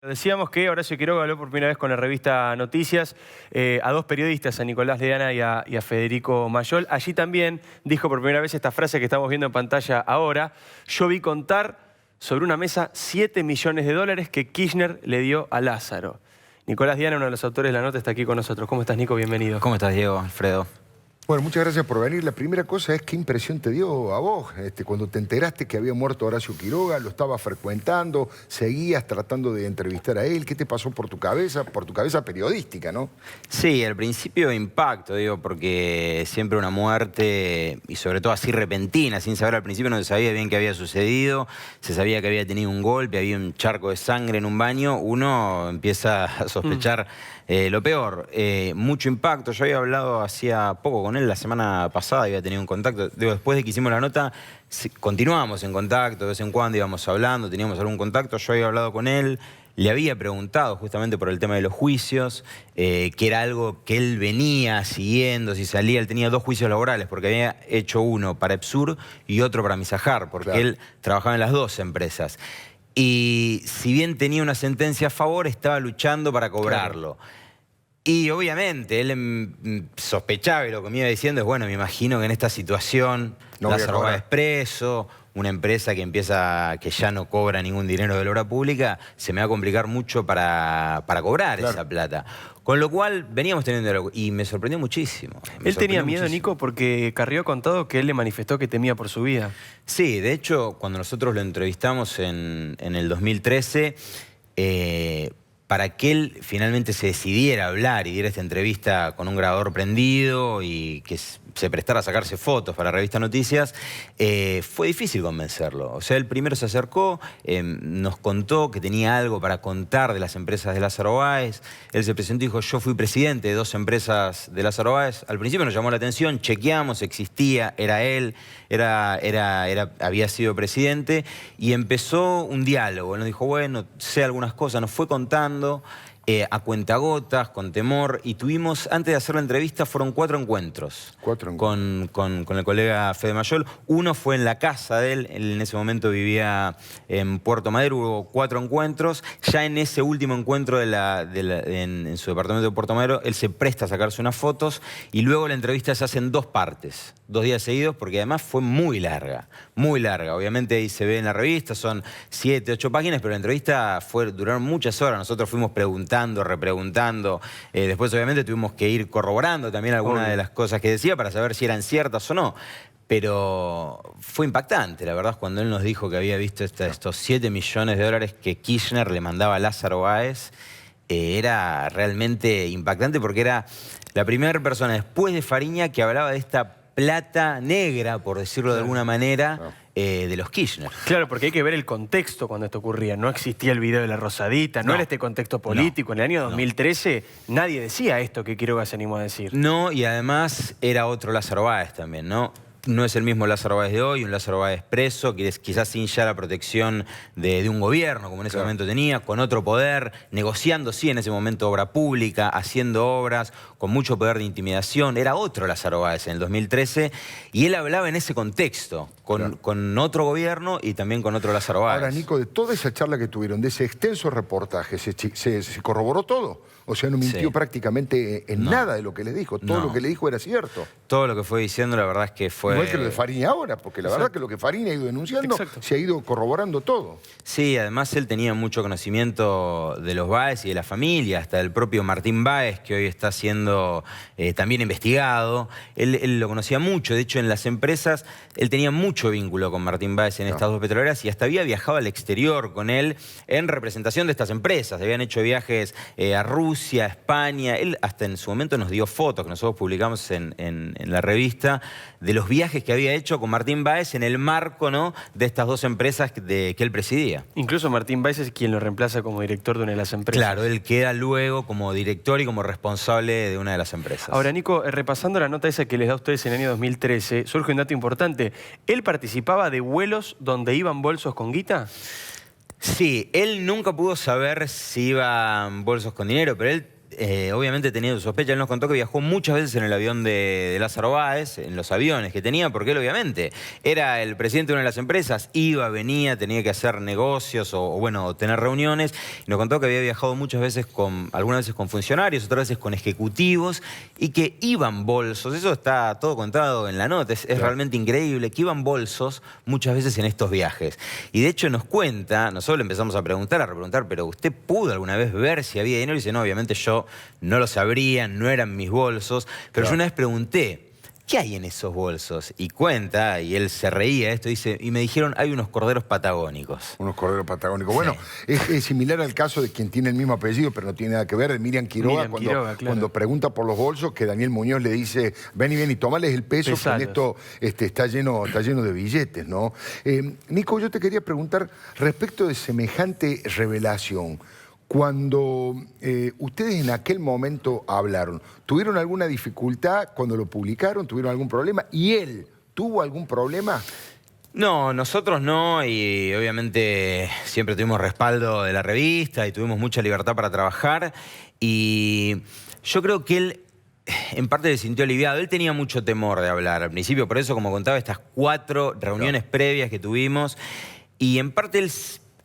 Decíamos que Horacio Quiroga habló por primera vez con la revista Noticias a dos periodistas, a Nicolás Leana y a Federico Mayol. Allí también dijo por primera vez esta frase que estamos viendo en pantalla ahora. Yo vi contar sobre una mesa 7 millones de dólares que Kirchner le dio a Lázaro. Nicolás Leana, uno de los autores de la nota, está aquí con nosotros. ¿Cómo estás, Nico? Bienvenido. ¿Cómo estás, Diego? Alfredo. Bueno, muchas gracias por venir. La primera cosa es qué impresión te dio a vos cuando te enteraste que había muerto Horacio Quiroga, lo estabas frecuentando, seguías tratando de entrevistar a él. ¿Qué te pasó por tu cabeza periodística, no? Sí, al principio impacto, digo, porque siempre una muerte, y sobre todo así repentina, sin saber al principio, no se sabía bien qué había sucedido, se sabía que había tenido un golpe, había un charco de sangre en un baño, uno empieza a sospechar lo peor. Mucho impacto. Yo había hablado hacía poco con él, la semana pasada había tenido un contacto. Digo, después de que hicimos la nota, continuábamos en contacto, de vez en cuando íbamos hablando, teníamos algún contacto. Yo había hablado con él, le había preguntado justamente por el tema de los juicios, que era algo que él venía siguiendo, si salía. Él tenía 2 juicios laborales, porque había hecho uno para EPSUR y otro para Misajar, porque él trabajaba en las 2 empresas. Y si bien tenía una sentencia a favor, estaba luchando para cobrarlo. Y obviamente él sospechaba, y lo que me iba diciendo es, bueno, me imagino que en esta situación Lázaro Báez preso, una empresa que ya no cobra ningún dinero de la obra pública, se me va a complicar mucho para cobrar esa plata. Con lo cual veníamos teniendo, y me sorprendió muchísimo. Él tenía miedo, Nico, porque Carrió ha contado que él le manifestó que temía por su vida. Sí, de hecho, cuando nosotros lo entrevistamos en el 2013, para que él finalmente se decidiera a hablar y diera esta entrevista con un grabador prendido y que se prestara a sacarse fotos para la revista Noticias, fue difícil convencerlo. O sea, él primero se acercó, nos contó que tenía algo para contar de las empresas de Lázaro Báez. Él se presentó y dijo, yo fui presidente de 2 empresas de Lázaro Báez. Al principio nos llamó la atención, chequeamos, existía, era él, había sido presidente, y empezó un diálogo. Él nos dijo, bueno, sé algunas cosas, nos fue contando a cuentagotas, con temor, y tuvimos, antes de hacer la entrevista, fueron 4 encuentros. Con el colega Fede Mayol. Uno fue en la casa de él en ese momento vivía en Puerto Madero, hubo 4 encuentros. Ya en ese último encuentro en su departamento de Puerto Madero, él se presta a sacarse unas fotos, y luego la entrevista se hace en 2 partes, 2 días seguidos, porque además fue muy larga, muy larga. Obviamente ahí se ve en la revista, son 7, 8 páginas, pero la entrevista duraron muchas horas. Nosotros fuimos preguntando, repreguntando. Después obviamente tuvimos que ir corroborando también algunas de las cosas que decía para saber si eran ciertas o no. Pero fue impactante, la verdad, cuando él nos dijo que había visto estos 7 millones de dólares que Kirchner le mandaba a Lázaro Báez. Era realmente impactante porque era la primera persona después de Fariña que hablaba de esta plata negra, por decirlo de alguna manera, de los Kirchner. Claro, porque hay que ver el contexto cuando esto ocurría. No existía el video de la Rosadita, no era este contexto político. En el año 2013 nadie decía esto que Quiroga se animó a decir. No, y además era otro Lázaro Báez también, ¿no? No es el mismo Lázaro Báez de hoy, un Lázaro Báez preso, quizás sin ya la protección de un gobierno, como en ese momento tenía, con otro poder, negociando, sí, en ese momento obra pública, haciendo obras, con mucho poder de intimidación. Era otro Lázaro Báez en el 2013, y él hablaba en ese contexto, con otro gobierno y también con otro Lázaro Báez. Ahora, Nico, de toda esa charla que tuvieron, de ese extenso reportaje, ¿se corroboró todo? O sea, no mintió prácticamente en nada de lo que le dijo. Todo lo que le dijo era cierto. Todo lo que fue diciendo, la verdad es que fue... Igual que lo de Fariña ahora, porque la verdad que lo que Fariña ha ido denunciando se ha ido corroborando todo. Sí, además él tenía mucho conocimiento de los Báez y de la familia, hasta del propio Martín Báez, que hoy está siendo también investigado. Él lo conocía mucho, de hecho en las empresas él tenía mucho vínculo con Martín Báez en estas 2 petroleras, y hasta había viajado al exterior con él en representación de estas empresas. Habían hecho viajes a Rusia, a España. Él hasta en su momento nos dio fotos que nosotros publicamos en la revista de los viajes que había hecho con Martín Báez en el marco, ¿no?, de estas 2 empresas que él presidía. Incluso Martín Báez es quien lo reemplaza como director de una de las empresas. Claro, él queda luego como director y como responsable de una de las empresas. Ahora, Nico, repasando la nota esa que les da a ustedes en el año 2013, surge un dato importante. ¿Él participaba de vuelos donde iban bolsos con guita? Sí, él nunca pudo saber si iban bolsos con dinero, pero él obviamente tenía su sospecha. Él nos contó que viajó muchas veces en el avión de Lázaro Báez, en los aviones que tenía, porque él obviamente era el presidente de una de las empresas, iba, venía, tenía que hacer negocios o bueno, tener reuniones. Y nos contó que había viajado muchas veces algunas veces con funcionarios, otras veces con ejecutivos, y que iban bolsos. Eso está todo contado en la nota, es realmente increíble, que iban bolsos muchas veces en estos viajes. Y de hecho nos cuenta, nosotros le empezamos a repreguntar, pero ¿usted pudo alguna vez ver si había dinero? Y dice, no, obviamente yo no lo sabría, no eran mis bolsos, pero yo una vez pregunté, ¿qué hay en esos bolsos? Y cuenta, y él se reía esto, dice, y me dijeron, hay unos corderos patagónicos. Unos corderos patagónicos. Bueno, es similar al caso de quien tiene el mismo apellido, pero no tiene nada que ver, de Miriam Quiroga, cuando pregunta por los bolsos, que Daniel Muñoz le dice, ven y tomales el peso, que en esto está lleno de billetes, ¿no? Nico, yo te quería preguntar respecto de semejante revelación. Cuando ustedes en aquel momento hablaron, ¿tuvieron alguna dificultad cuando lo publicaron? ¿Tuvieron algún problema? ¿Y él tuvo algún problema? No, nosotros no, y obviamente siempre tuvimos respaldo de la revista y tuvimos mucha libertad para trabajar. Y yo creo que él en parte se sintió aliviado. Él tenía mucho temor de hablar al principio, por eso, como contaba, estas 4 reuniones previas que tuvimos. Y en parte él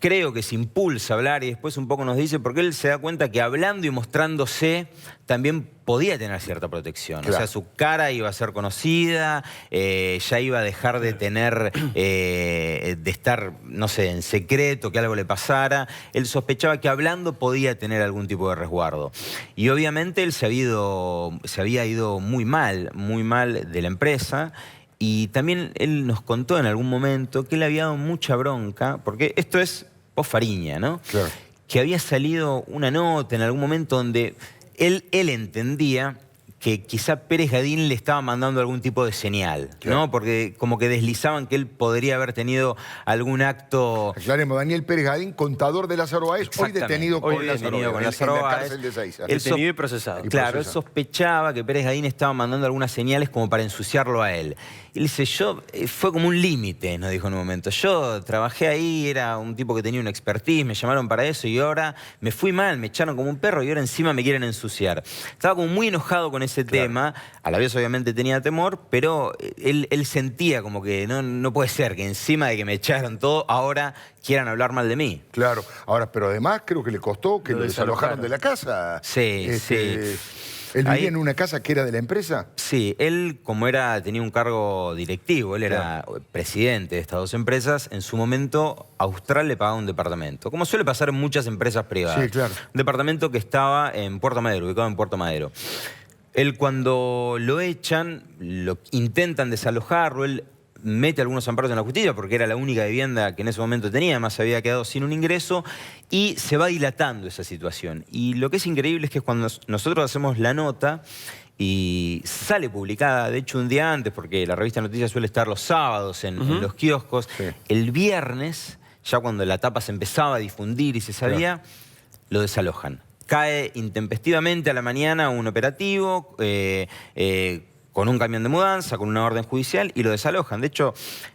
creo que se impulsa a hablar y después un poco nos dice, porque él se da cuenta que hablando y mostrándose también podía tener cierta protección. Claro. O sea, su cara iba a ser conocida, ya iba a dejar de tener, de estar, no sé, en secreto, que algo le pasara. Él sospechaba que hablando podía tener algún tipo de resguardo. Y obviamente él se había ido muy mal de la empresa. Y también él nos contó en algún momento que él había dado mucha bronca, porque esto es post-Fariña, ¿no? Claro. Que había salido una nota en algún momento donde él entendía que quizá Pérez Gadín le estaba mandando algún tipo de señal, claro, ¿no? Porque como que deslizaban que él podría haber tenido algún acto... Aclaremos, Daniel Pérez Gadín, contador de Lázaro Báez, hoy detenido con Lázaro Báez, en la cárcel de Ezeiza. Detenido y procesado. Claro, él sospechaba que Pérez Gadín estaba mandando algunas señales como para ensuciarlo a él. Y él dice, fue como un límite, nos dijo en un momento. Yo trabajé ahí, era un tipo que tenía una expertise, me llamaron para eso y ahora me fui mal, me echaron como un perro y ahora encima me quieren ensuciar. Estaba como muy enojado con ese tema, a la vez obviamente tenía temor, pero él sentía como que no puede ser que encima de que me echaron todo, ahora quieran hablar mal de mí. Claro, ahora, pero además creo que le costó que lo desalojaron de la casa. Sí, sí. ¿Él vivía en una casa que era de la empresa? Sí, él como tenía un cargo directivo, él era presidente de estas 2 empresas, en su momento Austral le pagaba un departamento, como suele pasar en muchas empresas privadas. Sí, claro. Un departamento que estaba en Puerto Madero, ubicado en Puerto Madero. Él cuando lo echan, lo intentan desalojarlo, él mete algunos amparos en la justicia porque era la única vivienda que en ese momento tenía, además se había quedado sin un ingreso y se va dilatando esa situación. Y lo que es increíble es que cuando nosotros hacemos la nota y sale publicada, de hecho un día antes, porque la revista Noticias suele estar los sábados en los kioscos, el viernes, ya cuando la tapa se empezaba a difundir y se sabía, lo desalojan. Cae intempestivamente a la mañana un operativo, con un camión de mudanza, con una orden judicial, y lo desalojan. De hecho,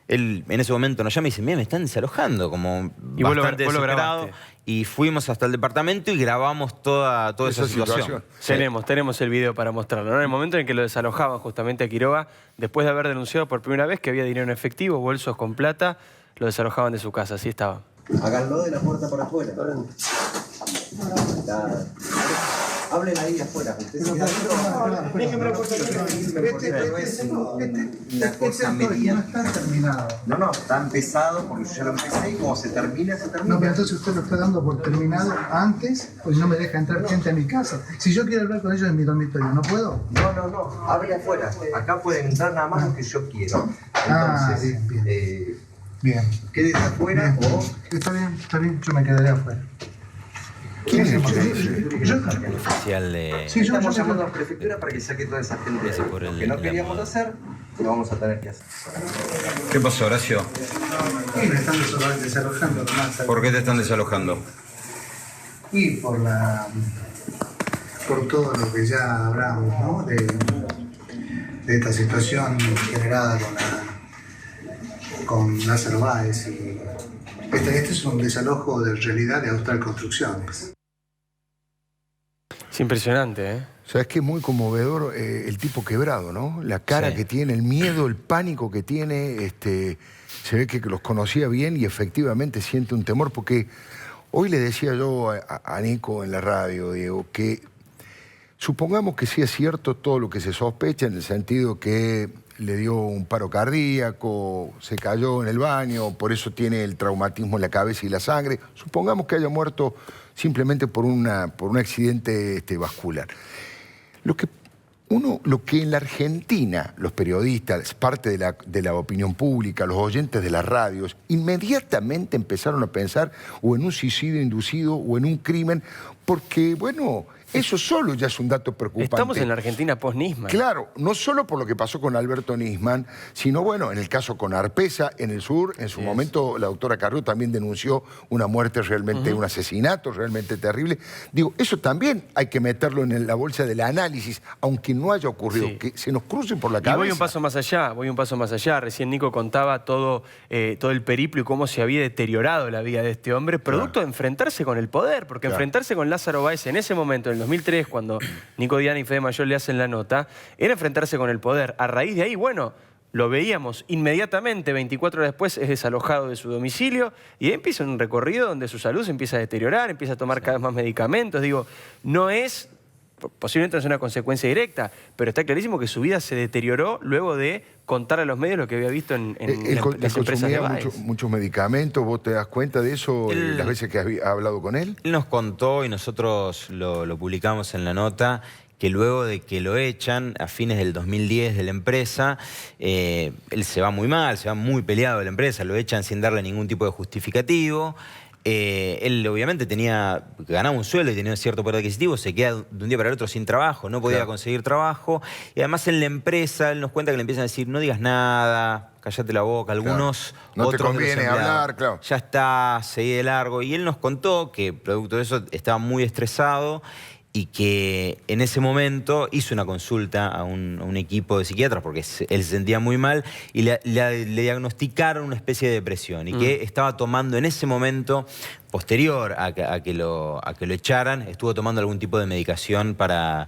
él en ese momento nos llama y dice, mira, me están desalojando, como bastante desesperado. Y fuimos hasta el departamento y grabamos toda esa situación. Sí. Tenemos el video para mostrarlo, ¿no? En el momento en que lo desalojaban justamente a Quiroga, después de haber denunciado por primera vez que había dinero en efectivo, bolsos con plata, lo desalojaban de su casa, así estaba. Háganlo de la puerta para afuera. Hablen ahí afuera. Déjenme la puerta. Pero es una cosa media. No está terminado. No, está empezado porque yo ya lo empecé y como se termina, se termina. No, pero entonces usted lo está dando por terminado antes, pues no me deja entrar gente a mi casa. Si yo quiero hablar con ellos en mi dormitorio, ¿no puedo? No, hable afuera. Acá pueden entrar nada más los que yo quiero. Entonces, bien. Quédese afuera bien. O... Está bien, yo me quedaré afuera. ¿Quién es el oficial de... Sí, estamos llamando a la prefectura para que saque toda esa gente que no queríamos hacer, lo vamos a tener que hacer. ¿Qué pasó, Horacio? Sí, me están desalojando. ¿Por qué te están desalojando? Y por todo lo que ya hablamos, ¿no? De esta situación generada con Lázaro Báez. Y este es un desalojo de realidad de Austral Construcciones. Es impresionante, ¿eh? Sabes que es muy conmovedor el tipo quebrado, ¿no? La cara que tiene, el miedo, el pánico que tiene. Se ve que los conocía bien y efectivamente siente un temor, porque hoy le decía yo a Nico en la radio, Diego, que supongamos que sí es cierto todo lo que se sospecha, en el sentido que le dio un paro cardíaco, se cayó en el baño, por eso tiene el traumatismo en la cabeza y la sangre. Supongamos que haya muerto simplemente por un accidente vascular. Lo que en la Argentina, los periodistas, parte de la opinión pública, los oyentes de las radios, inmediatamente empezaron a pensar o en un suicidio inducido o en un crimen, porque, bueno, eso solo ya es un dato preocupante. Estamos en la Argentina post-Nisman. Claro, no solo por lo que pasó con Alberto Nisman, sino, bueno, en el caso con Arpeza, en el sur, en su momento la doctora Carrió también denunció una muerte realmente, un asesinato realmente terrible. Digo, eso también hay que meterlo en la bolsa del análisis, aunque no haya ocurrido, que se nos cruce por la cabeza. Y voy un paso más allá, Recién Nico contaba todo el periplo y cómo se había deteriorado la vida de este hombre, producto de enfrentarse con el poder, porque enfrentarse con Lázaro Báez en ese momento, en el 2003, cuando Nico Diana y Fede Mayol le hacen la nota, era enfrentarse con el poder. A raíz de ahí, bueno, lo veíamos inmediatamente, 24 horas después es desalojado de su domicilio y ahí empieza un recorrido donde su salud se empieza a deteriorar, empieza a tomar cada vez más medicamentos. Digo, no es, posiblemente no es una consecuencia directa, pero está clarísimo que su vida se deterioró luego de contar a los medios lo que había visto en las empresas de Báez. Muchos medicamentos, ¿vos te das cuenta de eso las veces que has hablado con él? Él nos contó, y nosotros lo publicamos en la nota, que luego de que lo echan a fines del 2010 de la empresa, él se va muy mal, se va muy peleado de la empresa, lo echan sin darle ningún tipo de justificativo. Él obviamente ganaba un sueldo y tenía un cierto poder adquisitivo, se queda de un día para el otro sin trabajo, no podía conseguir trabajo. Y además en la empresa, él nos cuenta que le empiezan a decir, no digas nada, cállate la boca, algunos... No te conviene hablar, claro. Ya está, seguí de largo. Y él nos contó que producto de eso estaba muy estresado y que en ese momento hizo una consulta a un equipo de psiquiatras porque él se sentía muy mal y le diagnosticaron una especie de depresión y que estaba tomando en ese momento, posterior a que lo echaran, estuvo tomando algún tipo de medicación para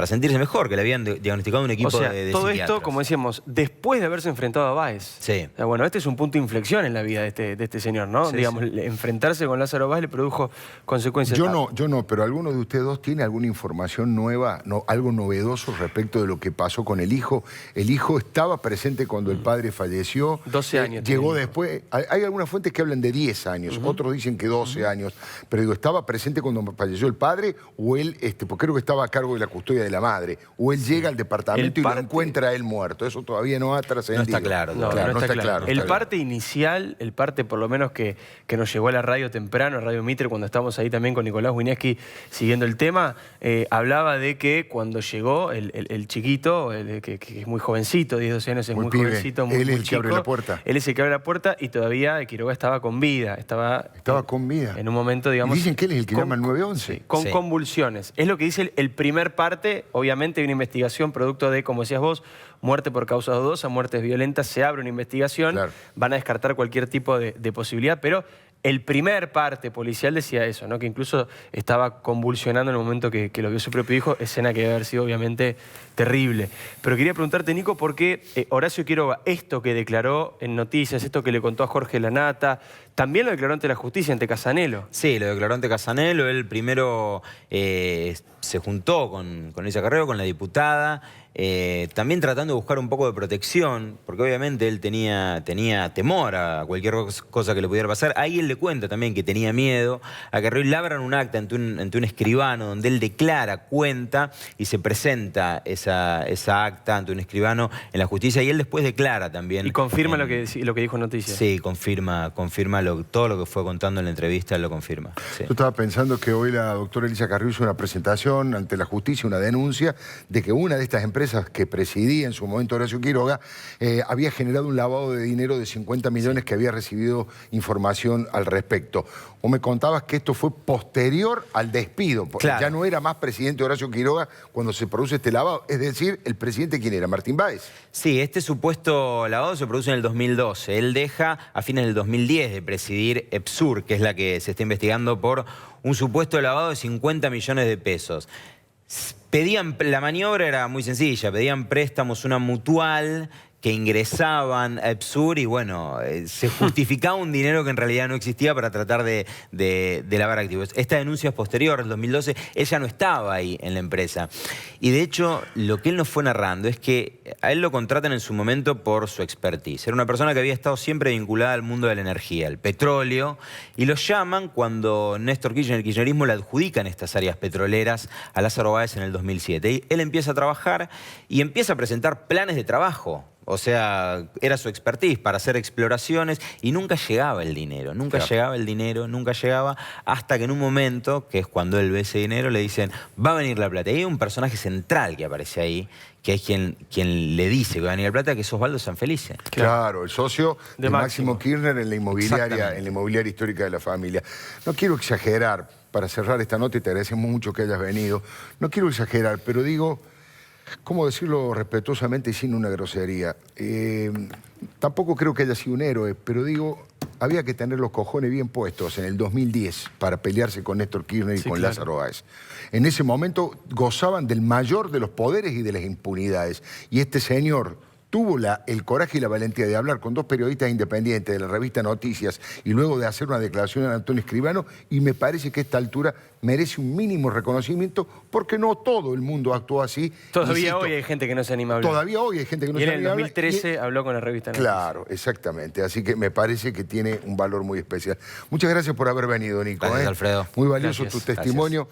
sentirse mejor, que le habían diagnosticado un equipo de psiquiatras. Todo esto, como decíamos, después de haberse enfrentado a Báez. Sí. O sea, bueno, este es un punto de inflexión en la vida de este señor, ¿no? Sí, digamos, enfrentarse con Lázaro Báez le produjo consecuencias. Yo no, pero ¿alguno de ustedes dos tiene alguna información nueva, algo novedoso respecto de lo que pasó con el hijo? El hijo estaba presente cuando el padre falleció. 12 años. Llegó después. Hay algunas fuentes que hablan de 10 años, otros dicen que 12 años. Pero digo, ¿estaba presente cuando falleció el padre o él, porque creo que estaba a cargo de la custodia de la madre, o él llega al departamento y lo encuentra a él muerto? Eso todavía no ha trascendido. No está claro. No está claro. El parte inicial, el parte por lo menos que nos llegó a la radio temprano, a Radio Mitre, cuando estábamos ahí también con Nicolás Winieski siguiendo el tema, hablaba de que cuando llegó el chiquito, que es muy jovencito, 10, 12 años, es muy jovencito, muy él es el chico. que abre la puerta. Él es el que abre la puerta y todavía Quiroga estaba con vida. Estaba con vida. En un momento, digamos... Y dicen que él es el que llama al 911. Sí, con convulsiones. Es lo que dice el primer parte. Obviamente hay una investigación producto de, como decías vos, muerte por causas dudosas, muertes violentas. Se abre una investigación. Claro. Van a descartar cualquier tipo de posibilidad, pero... El primer parte policial decía eso, ¿no? Que incluso estaba convulsionando en el momento que lo vio su propio hijo, escena que debe haber sido obviamente terrible. Pero quería preguntarte, Nico, ¿por qué Horacio Quiroga, esto que declaró en noticias, esto que le contó a Jorge Lanata, también lo declaró ante la justicia, ante Casanelo? Sí, lo declaró ante Casanelo. Él primero se juntó con Elisa Carrió, con la diputada, también tratando de buscar un poco de protección, porque obviamente él tenía temor a cualquier cosa que le pudiera pasar. Ahí él le cuenta también que tenía miedo. A Carrió labran un acta ante un escribano donde él declara, cuenta y se presenta esa acta ante un escribano en la justicia y él después declara también. ¿Y confirma lo que dijo en noticias? Sí, confirma todo lo que fue contando en la entrevista, lo confirma. Sí. Yo estaba pensando que hoy la doctora Elisa Carrió hizo una presentación ante la justicia, una denuncia de que una de estas empresas que presidía en su momento Horacio Quiroga había generado un lavado de dinero de 50 millones que había recibido información al respecto. O me contabas que esto fue posterior al despido, porque ya no era más presidente Horacio Quiroga cuando se produce este lavado. Es decir, ¿el presidente quién era? ¿Martín Báez? Sí, este supuesto lavado se produce en el 2012. Él deja a fines del 2010 de presidir EPSUR, que es la que se está investigando por un supuesto lavado de 50 millones de pesos. La maniobra era muy sencilla, pedían préstamos, una mutual que ingresaban a EPSUR y bueno, se justificaba un dinero que en realidad no existía para tratar de lavar activos. Esta denuncia es posterior, en 2012, él ya no estaba ahí en la empresa. Y de hecho, lo que él nos fue narrando es que a él lo contratan en su momento por su expertise. Era una persona que había estado siempre vinculada al mundo de la energía, el petróleo, y lo llaman cuando Néstor Kirchner, el kirchnerismo, le adjudican estas áreas petroleras a Lázaro Báez en el 2007. Y él empieza a trabajar y empieza a presentar planes de trabajo. O sea, era su expertise para hacer exploraciones y nunca llegaba el dinero, nunca llegaba el dinero, nunca llegaba, hasta que en un momento, que es cuando él ve ese dinero, le dicen, va a venir la plata. Y hay un personaje central que aparece ahí, que es quien le dice que va a venir la plata, que es Osvaldo Sanfelice. Claro, el socio de Máximo Kirchner en la inmobiliaria histórica de la familia. No quiero exagerar, para cerrar esta nota, y te agradecemos mucho que hayas venido, no quiero exagerar, pero digo, ¿cómo decirlo respetuosamente y sin una grosería? Tampoco creo que haya sido un héroe, pero digo, había que tener los cojones bien puestos en el 2010 para pelearse con Néstor Kirchner y con Lázaro Báez. En ese momento gozaban del mayor de los poderes y de las impunidades. Y este señor tuvo el coraje y la valentía de hablar con dos periodistas independientes de la revista Noticias y luego de hacer una declaración a Antonio Escribano, y me parece que a esta altura merece un mínimo reconocimiento porque no todo el mundo actuó así. Todavía hoy hay gente que no se anima a hablar. Todavía hoy hay gente que no se anima a hablar. Y en el 2013 habló con la revista Noticias. Claro, exactamente. Así que me parece que tiene un valor muy especial. Muchas gracias por haber venido, Nico. Gracias, Alfredo. Muy valioso tu testimonio.